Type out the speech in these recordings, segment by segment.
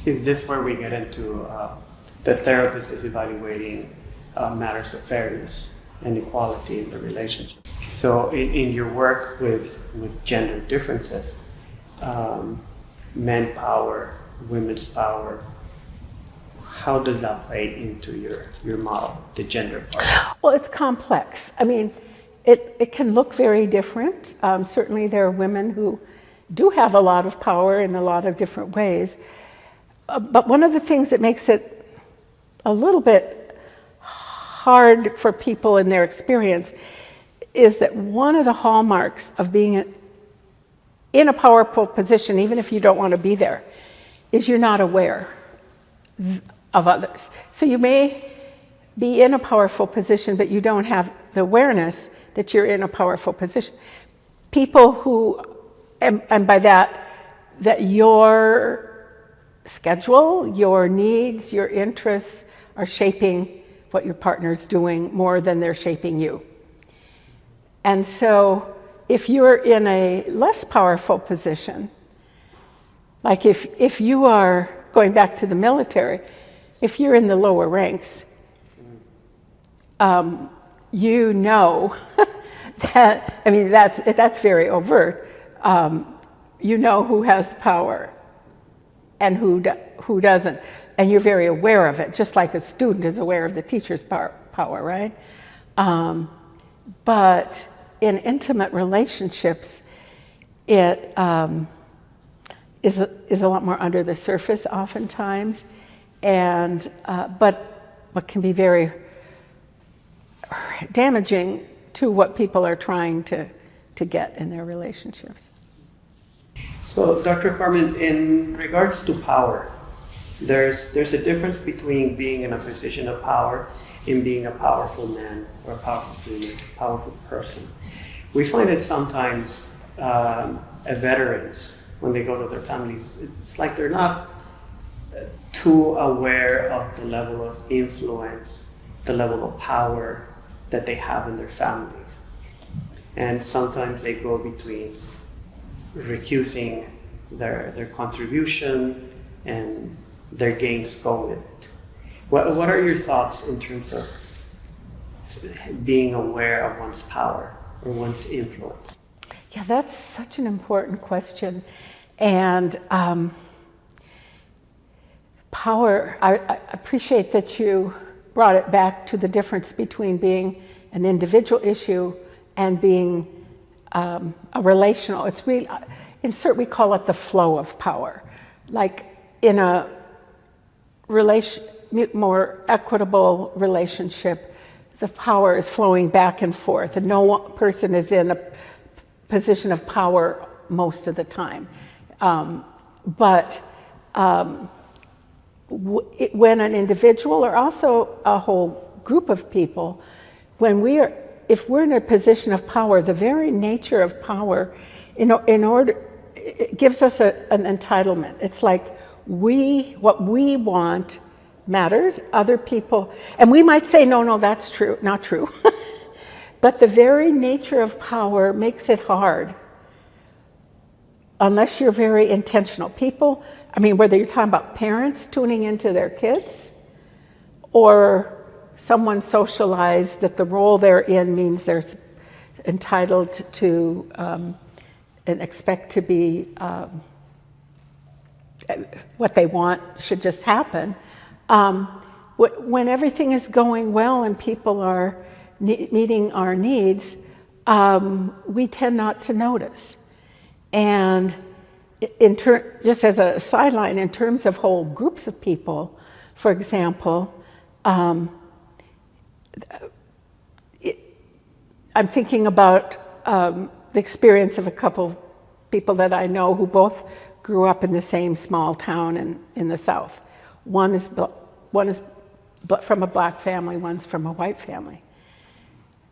Is this where we get into the therapist is evaluating matters of fairness and equality in the relationship? So in your work with gender differences, men power, women's power, how does that play into your model, the gender part? Well, it's complex. I mean, it can look very different. Certainly there are women who do have a lot of power in a lot of different ways. But one of the things that makes it a little bit hard for people in their experience is that one of the hallmarks of being in a powerful position, even if you don't want to be there, is you're not aware of others. So you may be in a powerful position, but you don't have the awareness that you're in a powerful position. People who, and by that your schedule, your needs, your interests are shaping what your partner's doing more than they're shaping you. And so if you're in a less powerful position, like if you are, going back to the military, if you're in the lower ranks, you know that, I mean, that's very overt. You know who has the power and who doesn't, and you're very aware of it, just like a student is aware of the teacher's power, right? But in intimate relationships, it is a lot more under the surface oftentimes, and but can be very damaging to what people are trying to get in their relationships. So, Dr. Carmen, in regards to power, there's a difference between being in a position of power and being a powerful man or a powerful woman, a powerful person. We find that sometimes veterans, when they go to their families, it's like they're not too aware of the level of influence, the level of power that they have in their families. And sometimes they go between recusing their contribution and their gains go with it. What are your thoughts in terms of being aware of one's power or one's influence? Yeah, that's such an important question. And power, I appreciate that you brought it back to the difference between being an individual issue and being a relational. It's really, in SERT we call it the flow of power. Like in a more equitable relationship, the power is flowing back and forth, and no one person is in a position of power most of the time. But when an individual, or also a whole group of people, if we're in a position of power, the very nature of power, it gives us an entitlement. It's like what we want matters, other people, and we might say, no, that's true, not true. But the very nature of power makes it hard, unless you're very intentional. People, I mean, whether you're talking about parents tuning into their kids, or someone socialized that the role they're in means they're entitled to and expect to be what they want should just happen. When everything is going well and people are meeting our needs, we tend not to notice. And just as a sideline, in terms of whole groups of people, for example, I'm thinking about the experience of a couple people that I know who both grew up in the same small town in the South. One is from a black family, one's from a white family.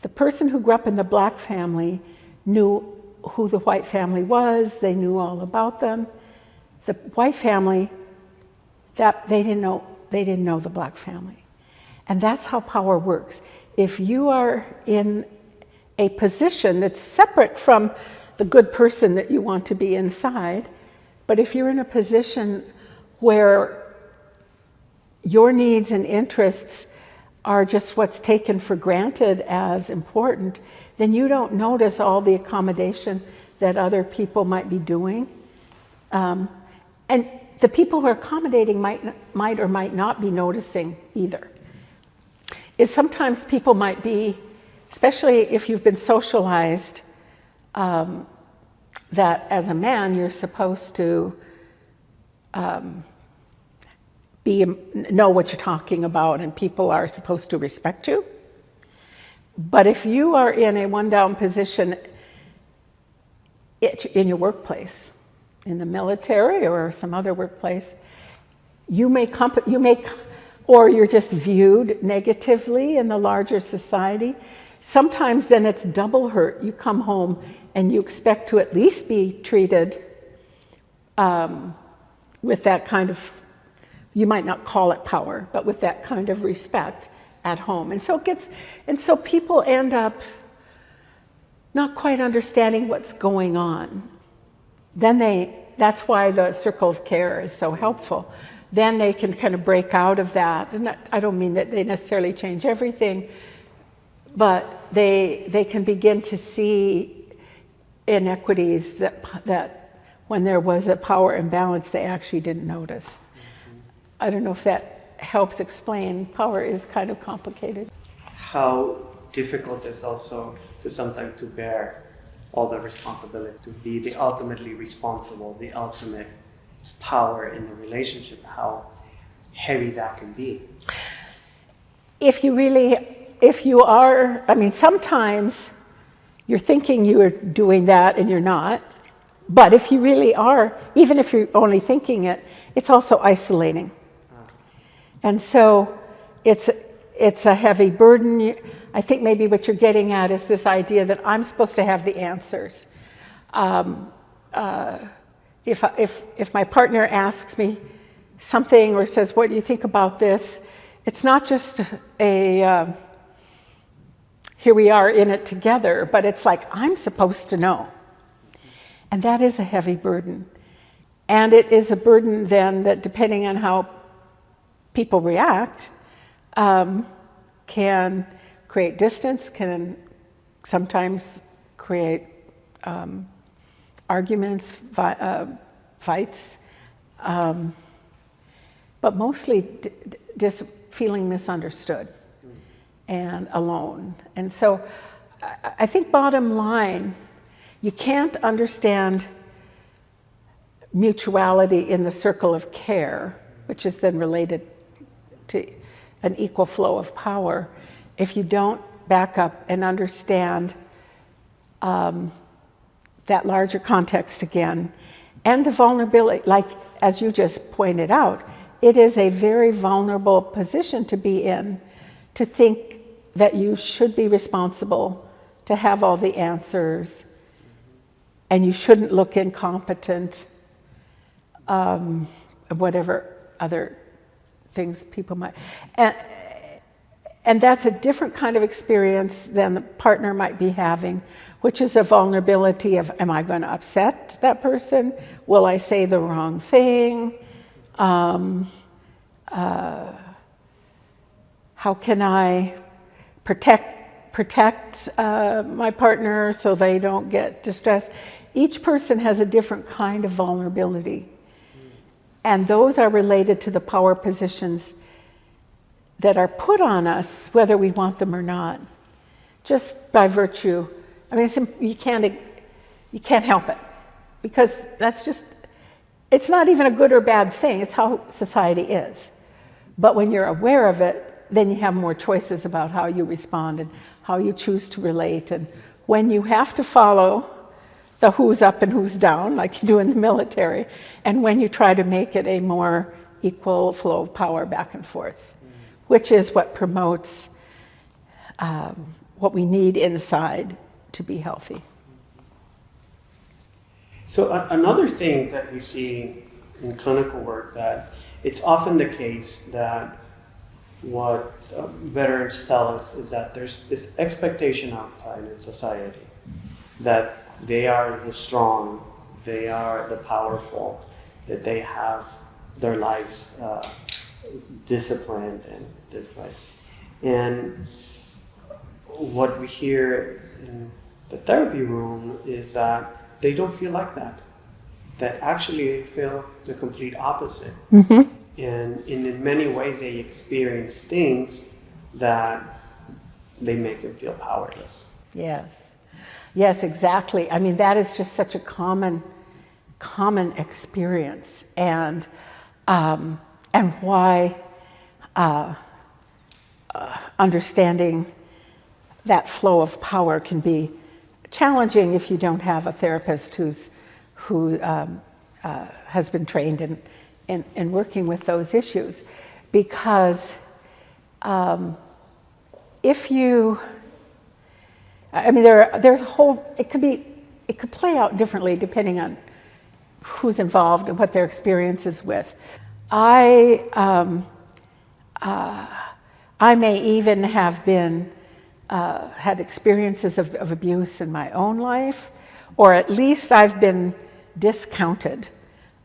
The person who grew up in the black family knew who the white family was, they knew all about them. The white family, that they didn't know the black family. And that's how power works. If you are in a position that's separate from the good person that you want to be inside, but if you're in a position where your needs and interests are just what's taken for granted as important, then you don't notice all the accommodation that other people might be doing. And the people who are accommodating might or might not be noticing either. Is sometimes people might be, especially if you've been socialized, that as a man you're supposed to know what you're talking about and people are supposed to respect you. But if you are in a one-down position in your workplace, in the military or some other workplace, or you're just viewed negatively in the larger society, sometimes then it's double hurt. You come home and you expect to at least be treated with that kind of, you might not call it power, but with that kind of respect at home. And so people end up not quite understanding what's going on. That's why the circle of care is so helpful. Then they can kind of break out of that. And I don't mean that they necessarily change everything, but they can begin to see inequities that when there was a power imbalance, they actually didn't notice. I don't know if that helps explain. Power is kind of complicated. How difficult it's also to sometimes to bear all the responsibility, to be the ultimately responsible, the ultimate power in the relationship, how heavy that can be. If you are, sometimes you're thinking you are doing that and you're not, but if you really are, even if you're only thinking it, it's also isolating. And so it's a heavy burden. I think maybe what you're getting at is this idea that I'm supposed to have the answers. If my partner asks me something or says, "What do you think about this?" It's not just here we are in it together, but it's like I'm supposed to know. And that is a heavy burden. And it is a burden then that, depending on how people react, can create distance, can sometimes create arguments, fights, but mostly just feeling misunderstood and alone. And so I think bottom line, you can't understand mutuality in the circle of care, which is then related to an equal flow of power, if you don't back up and understand that larger context again, and the vulnerability, like as you just pointed out, it is a very vulnerable position to be in, to think that you should be responsible, to have all the answers, and you shouldn't look incompetent, whatever other things people might. And that's a different kind of experience than the partner might be having, which is a vulnerability of, am I going to upset that person? Will I say the wrong thing? How can I protect my partner so they don't get distressed? Each person has a different kind of vulnerability. And those are related to the power positions that are put on us, whether we want them or not, just by virtue. You can't help it, because it's not even a good or bad thing, it's how society is. But when you're aware of it, then you have more choices about how you respond and how you choose to relate. And when you have to follow the who's up and who's down, like you do in the military, and when you try to make it a more equal flow of power back and forth, which is what promotes what we need inside to be healthy. So another thing that we see in clinical work, that it's often the case that what veterans tell us is that there's this expectation outside in society that they are the strong, they are the powerful, that they have their lives disciplined and this way. And what we hear in the therapy room is that they don't feel like that. That actually they feel the complete opposite. Mm-hmm. And in many ways they experience things that they make them feel powerless. Yes. Yes, exactly. I mean, that is just such a common experience, and why understanding that flow of power can be challenging if you don't have a therapist who has been trained in working with those issues, because if you, I mean, there's a whole, it could play out differently depending on who's involved and what their experience is with. I may even have been, had experiences of abuse in my own life, or at least I've been discounted.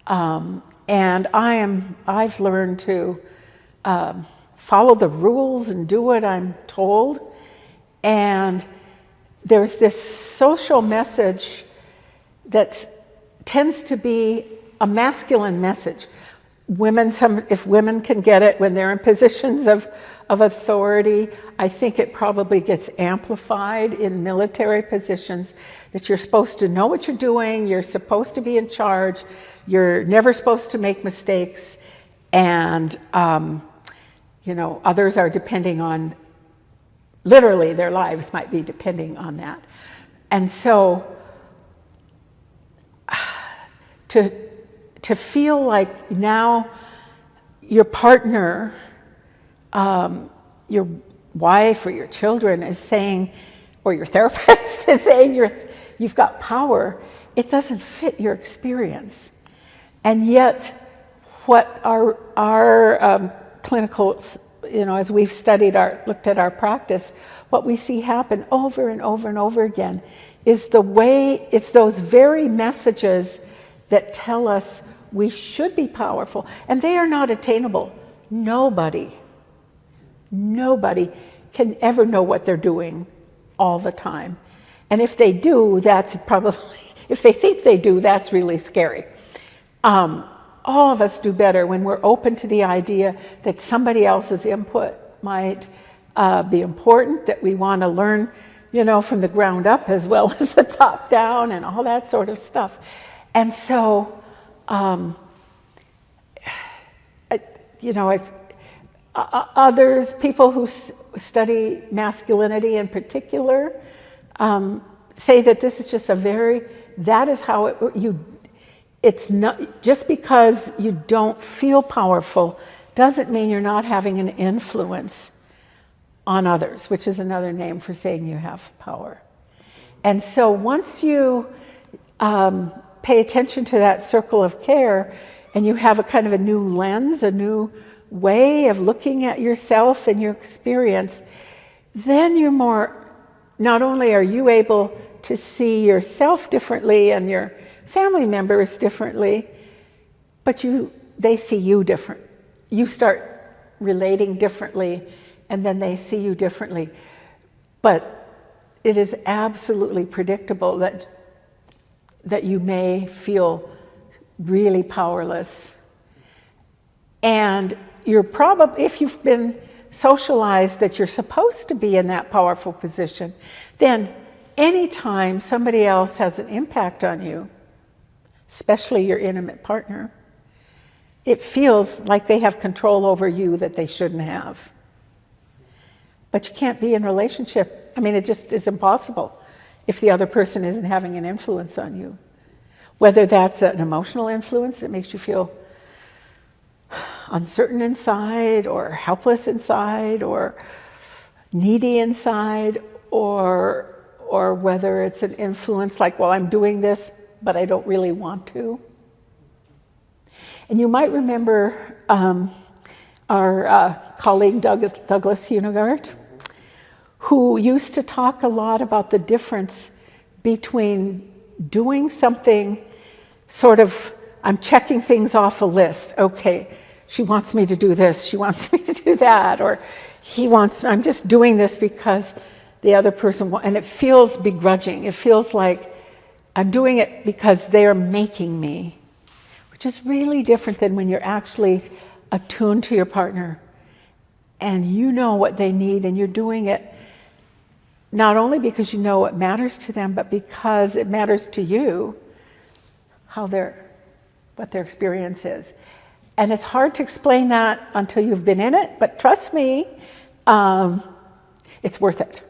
And I've learned to follow the rules and do what I'm told. And there's this social message that tends to be a masculine message. If women can get it when they're in positions of authority, I think it probably gets amplified in military positions, that you're supposed to know what you're doing, you're supposed to be in charge, you're never supposed to make mistakes, and others are depending on, literally their lives might be depending on that. And so to feel like now your partner, your wife or your children is saying, or your therapist is saying you've got power, it doesn't fit your experience. And yet what our clinical, as we've looked at our practice, what we see happen over and over and over again is it's those very messages that tell us we should be powerful, and they are not attainable. Nobody can ever know what they're doing all the time. And if they do, that's probably, if they think they do, that's really scary. All of us do better when we're open to the idea that somebody else's input might be important, that we want to learn, from the ground up as well as the top down and all that sort of stuff. And so, others, people who study masculinity in particular, say that this is just that is how it's not, just because you don't feel powerful doesn't mean you're not having an influence on others, which is another name for saying you have power. And so once you pay attention to that circle of care, and you have a kind of a new lens, a new way of looking at yourself and your experience, then you're not only are you able to see yourself differently and your family members differently, but they see you different. You start relating differently, and then they see you differently. But it is absolutely predictable that you may feel really powerless. And if you've been socialized that you're supposed to be in that powerful position, then anytime somebody else has an impact on you, especially your intimate partner, it feels like they have control over you that they shouldn't have. But you can't be in a relationship. I mean, it just is impossible if the other person isn't having an influence on you. Whether that's an emotional influence that makes you feel uncertain inside, or helpless inside, or needy inside, or whether it's an influence like, well, I'm doing this, but I don't really want to. And you might remember our colleague Douglas Hunegard, who used to talk a lot about the difference between doing something sort of I'm checking things off a list. Okay, she wants me to do this, she wants me to do that, or I'm just doing this because the other person wants, and it feels begrudging. It feels like I'm doing it because they're making me, which is really different than when you're actually attuned to your partner and you know what they need, and you're doing it not only because you know what matters to them, but because it matters to you what their experience is. And it's hard to explain that until you've been in it, but trust me, it's worth it.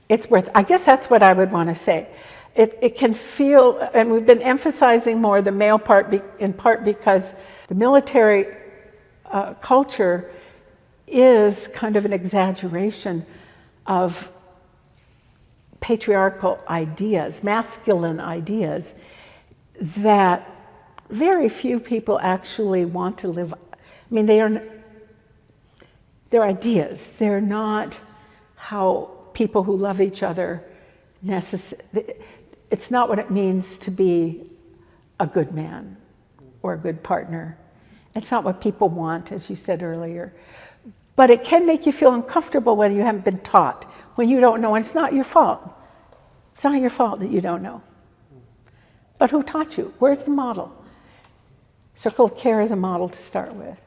It's worth it. I guess that's what I would want to say. It can feel, and we've been emphasizing more the male part in part because the military culture is kind of an exaggeration of patriarchal ideas, masculine ideas, that very few people actually want to live. I mean, they're ideas. They're not how people who love each other it's not what it means to be a good man or a good partner. It's not what people want, as you said earlier. But it can make you feel uncomfortable when you haven't been taught, when you don't know, and it's not your fault. It's not your fault that you don't know. But who taught you? Where's the model? Circle of Care is a model to start with.